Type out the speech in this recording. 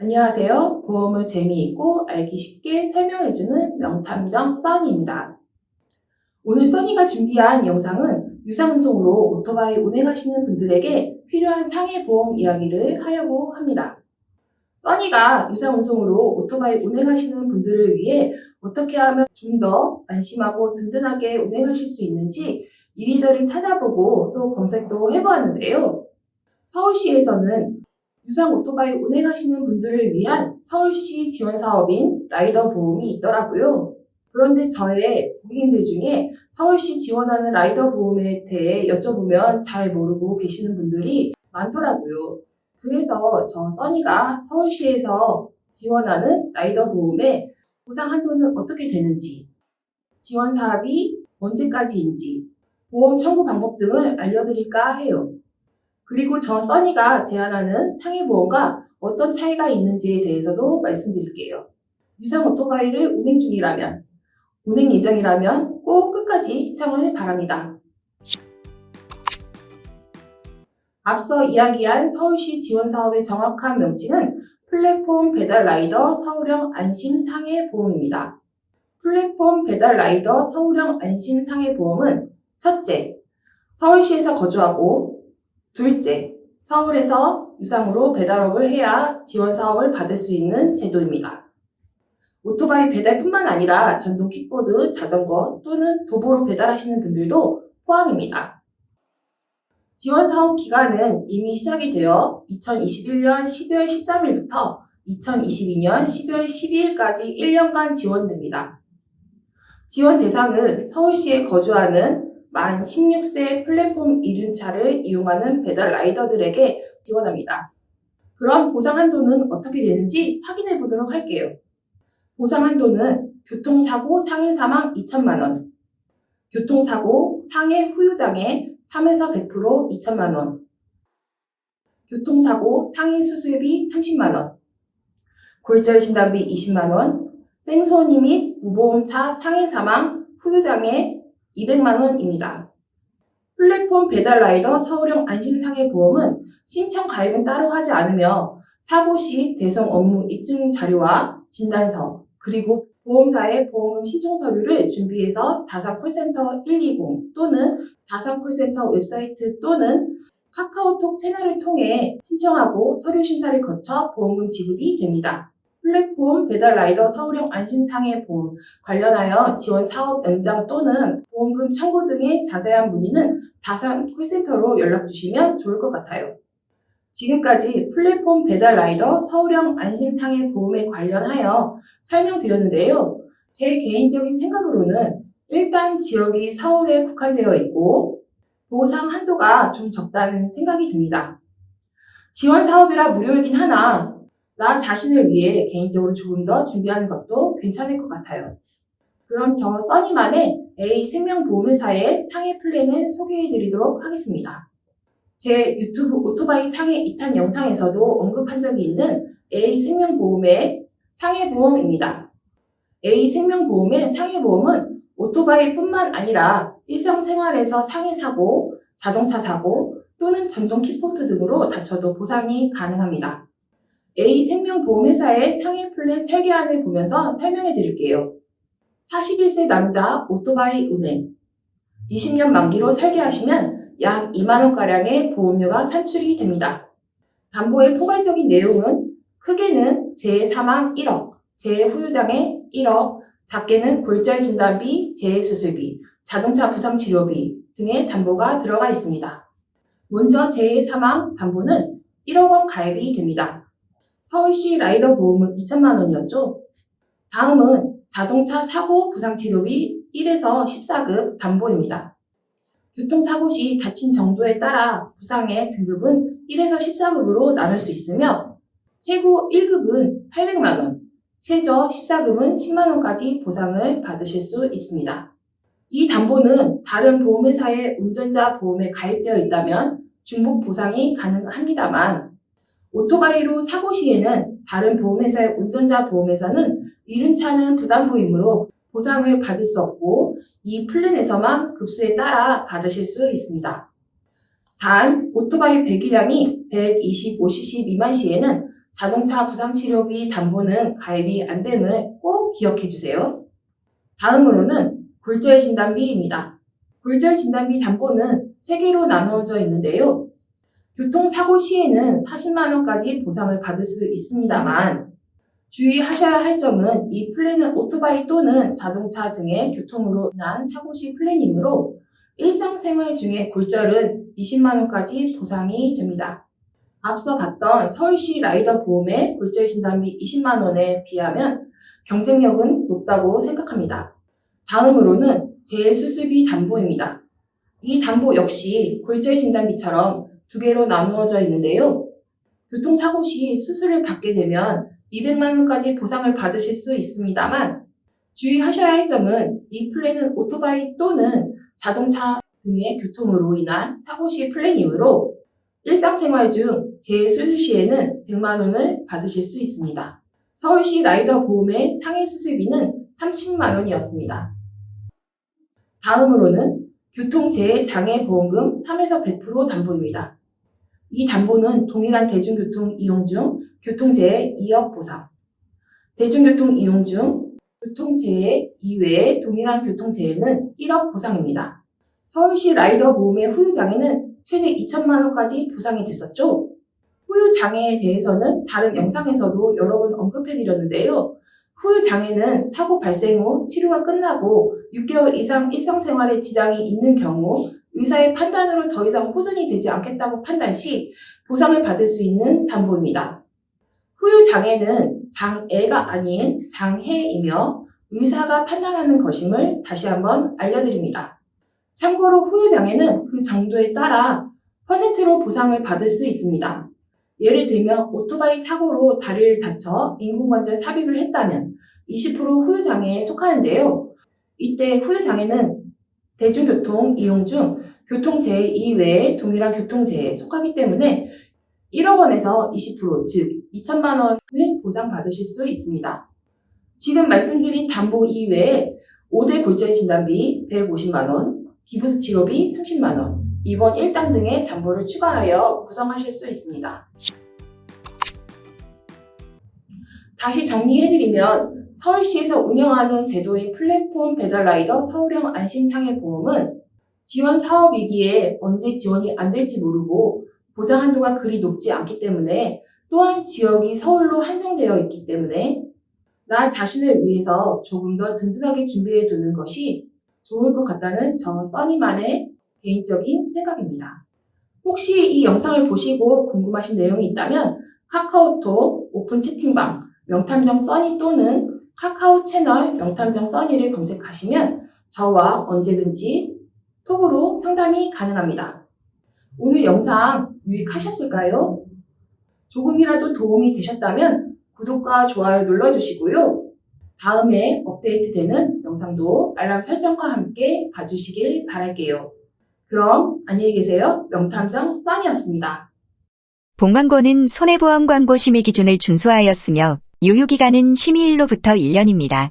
안녕하세요. 보험을 재미있고 알기 쉽게 설명해주는 명탐정 써니입니다. 오늘 써니가 준비한 영상은 유상운송으로 오토바이 운행하시는 분들에게 필요한 상해보험 이야기를 하려고 합니다. 써니가 유상운송으로 오토바이 운행하시는 분들을 위해 어떻게 하면 좀 더 안심하고 든든하게 운행하실 수 있는지 이리저리 찾아보고 또 검색도 해보았는데요. 서울시에서는 유상 오토바이 운행하시는 분들을 위한 서울시 지원 사업인 라이더 보험이 있더라고요. 그런데 저의 고객님들 중에 서울시 지원하는 라이더 보험에 대해 여쭤보면 잘 모르고 계시는 분들이 많더라고요. 그래서 저 써니가 서울시에서 지원하는 라이더 보험의 보상 한도는 어떻게 되는지, 지원 사업이 언제까지인지, 보험 청구 방법 등을 알려드릴까 해요. 그리고 저 써니가 제안하는 상해보험과 어떤 차이가 있는지에 대해서도 말씀드릴게요. 유상 오토바이를 운행 중이라면, 운행 예정이라면 꼭 끝까지 시청을 바랍니다. 앞서 이야기한 서울시 지원사업의 정확한 명칭은 플랫폼 배달 라이더 서울형 안심 상해보험입니다. 플랫폼 배달 라이더 서울형 안심 상해보험은 첫째, 서울시에서 거주하고 둘째, 서울에서 유상으로 배달업을 해야 지원 사업을 받을 수 있는 제도입니다. 오토바이 배달뿐만 아니라 전동 킥보드, 자전거 또는 도보로 배달하시는 분들도 포함입니다. 지원 사업 기간은 이미 시작이 되어 2021년 12월 13일부터 2022년 12월 12일까지 1년간 지원됩니다. 지원 대상은 서울시에 거주하는 만 16세 플랫폼 이륜차를 이용하는 배달 라이더들에게 지원합니다. 그럼 보상 한도는 어떻게 되는지 확인해 보도록 할게요. 보상 한도는 교통사고 상해 사망 2천만 원, 교통사고 상해 후유장애 3에서 100% 2천만 원, 교통사고 상해 수술비 30만 원, 골절 진단비 20만 원, 뺑소니 및 무보험차 상해 사망 후유장애 200만 원입니다. 플랫폼 배달 라이더 서울형 안심상해보험은 신청 가입은 따로 하지 않으며 사고 시 배송 업무 입증 자료와 진단서 그리고 보험사의 보험금 신청 서류를 준비해서 다산 콜센터 120 또는 다산 콜센터 웹사이트 또는 카카오톡 채널을 통해 신청하고 서류 심사를 거쳐 보험금 지급이 됩니다. 플랫폼 배달 라이더 서울형 안심상해보험 관련하여 지원 사업 연장 또는 보험금 청구 등의 자세한 문의는 다산 콜센터로 연락 주시면 좋을 것 같아요. 지금까지 플랫폼 배달 라이더 서울형 안심상해보험에 관련하여 설명드렸는데요. 제 개인적인 생각으로는 일단 지역이 서울에 국한되어 있고 보상 한도가 좀 적다는 생각이 듭니다. 지원 사업이라 무료이긴 하나 나 자신을 위해 개인적으로 조금 더 준비하는 것도 괜찮을 것 같아요. 그럼 저 써니만의 A생명보험회사의 상해 플랜을 소개해드리도록 하겠습니다. 제 유튜브 오토바이 상해 2탄 영상에서도 언급한 적이 있는 A생명보험의 상해보험입니다. A생명보험의 상해보험은 오토바이뿐만 아니라 일상생활에서 상해사고, 자동차 사고 또는 전동 킥보드 등으로 다쳐도 보상이 가능합니다. A생명보험회사의 상해 플랜 설계안을 보면서 설명해 드릴게요. 41세 남자 오토바이 운행 20년 만기로 설계하시면 약 2만원가량의 보험료가 산출이 됩니다. 담보의 포괄적인 내용은 크게는 재해 사망 1억, 재해 후유장애 1억, 작게는 골절 진단비, 재해 수술비, 자동차 부상 치료비 등의 담보가 들어가 있습니다. 먼저 재해 사망 담보는 1억 원 가입이 됩니다. 서울시 라이더 보험은 2천만 원이었죠. 다음은 자동차 사고 부상치료비 1에서 14급 담보입니다. 교통사고 시 다친 정도에 따라 부상의 등급은 1에서 14급으로 나눌 수 있으며 최고 1급은 800만 원, 최저 14급은 10만 원까지 보상을 받으실 수 있습니다. 이 담보는 다른 보험회사의 운전자 보험에 가입되어 있다면 중복 보상이 가능합니다만 오토바이로 사고 시에는 다른 보험회사의 운전자 보험에서는 이륜차는 부담보이므로 보상을 받을 수 없고 이 플랜에서만 급수에 따라 받으실 수 있습니다. 단 오토바이 배기량이 125cc 미만 시에는 자동차 부상치료비 담보는 가입이 안 됨을 꼭 기억해 주세요. 다음으로는 골절 진단비입니다. 골절 진단비 담보는 3개로 나누어져 있는데요. 교통사고 시에는 40만 원까지 보상을 받을 수 있습니다만 주의하셔야 할 점은 이 플랜은 오토바이 또는 자동차 등의 교통으로 인한 사고 시 플랜이므로 일상생활 중에 골절은 20만 원까지 보상이 됩니다. 앞서 봤던 서울시 라이더 보험의 골절 진단비 20만 원에 비하면 경쟁력은 높다고 생각합니다. 다음으로는 재수술비 담보입니다. 이 담보 역시 골절 진단비처럼 2개로 나누어져 있는데요. 교통사고 시 수술을 받게 되면 200만 원까지 보상을 받으실 수 있습니다만 주의하셔야 할 점은 이 플랜은 오토바이 또는 자동차 등의 교통으로 인한 사고 시 플랜이므로 일상생활 중 재수술 시에는 100만 원을 받으실 수 있습니다. 서울시 라이더 보험의 상해 수술비는 30만 원이었습니다. 다음으로는 교통재해장애보험금 3에서 100% 담보입니다. 이 담보는 동일한 대중교통 이용 중 교통재해 2억 보상, 대중교통 이용 중 교통재해 이외의 동일한 교통재해는 1억 보상입니다. 서울시 라이더 보험의 후유장애는 최대 2천만 원까지 보상이 됐었죠. 후유장애에 대해서는 다른 영상에서도 여러 번 언급해드렸는데요. 후유장애는 사고 발생 후 치료가 끝나고 6개월 이상 일상생활에 지장이 있는 경우 의사의 판단으로 더 이상 호전이 되지 않겠다고 판단 시 보상을 받을 수 있는 담보입니다. 후유장애는 장애가 아닌 장해이며 의사가 판단하는 것임을 다시 한번 알려드립니다. 참고로 후유장애는 그 정도에 따라 퍼센트로 보상을 받을 수 있습니다. 예를 들면 오토바이 사고로 다리를 다쳐 인공관절 삽입을 했다면 20% 후유장애에 속하는데요. 이때 후유장애는 대중교통 이용 중 교통재해 이외의 동일한 교통재해에 속하기 때문에 1억 원에서 20%, 즉 2천만 원을 보상받으실 수 있습니다. 지금 말씀드린 담보 이외에 5대 골절 진단비 150만 원, 기부스 치료비 30만 원, 입원 1당 등의 담보를 추가하여 구성하실 수 있습니다. 다시 정리해드리면 서울시에서 운영하는 제도인 플랫폼 배달라이더 서울형 안심상해보험은 지원 사업 위기에 언제 지원이 안 될지 모르고 보장 한도가 그리 높지 않기 때문에 또한 지역이 서울로 한정되어 있기 때문에 나 자신을 위해서 조금 더 든든하게 준비해 두는 것이 좋을 것 같다는 저 써니만의 개인적인 생각입니다. 혹시 이 영상을 보시고 궁금하신 내용이 있다면 카카오톡 오픈 채팅방 명탐정 써니 또는 카카오 채널 명탐정 써니를 검색하시면 저와 언제든지 톡으로 상담이 가능합니다. 오늘 영상 유익하셨을까요? 조금이라도 도움이 되셨다면 구독과 좋아요 눌러주시고요. 다음에 업데이트되는 영상도 알람 설정과 함께 봐주시길 바랄게요. 그럼 안녕히 계세요. 명탐정 써니였습니다. 본광고는 손해보험 광고 심의 기준을 준수하였으며 유효기간은 심의일로부터 1년입니다.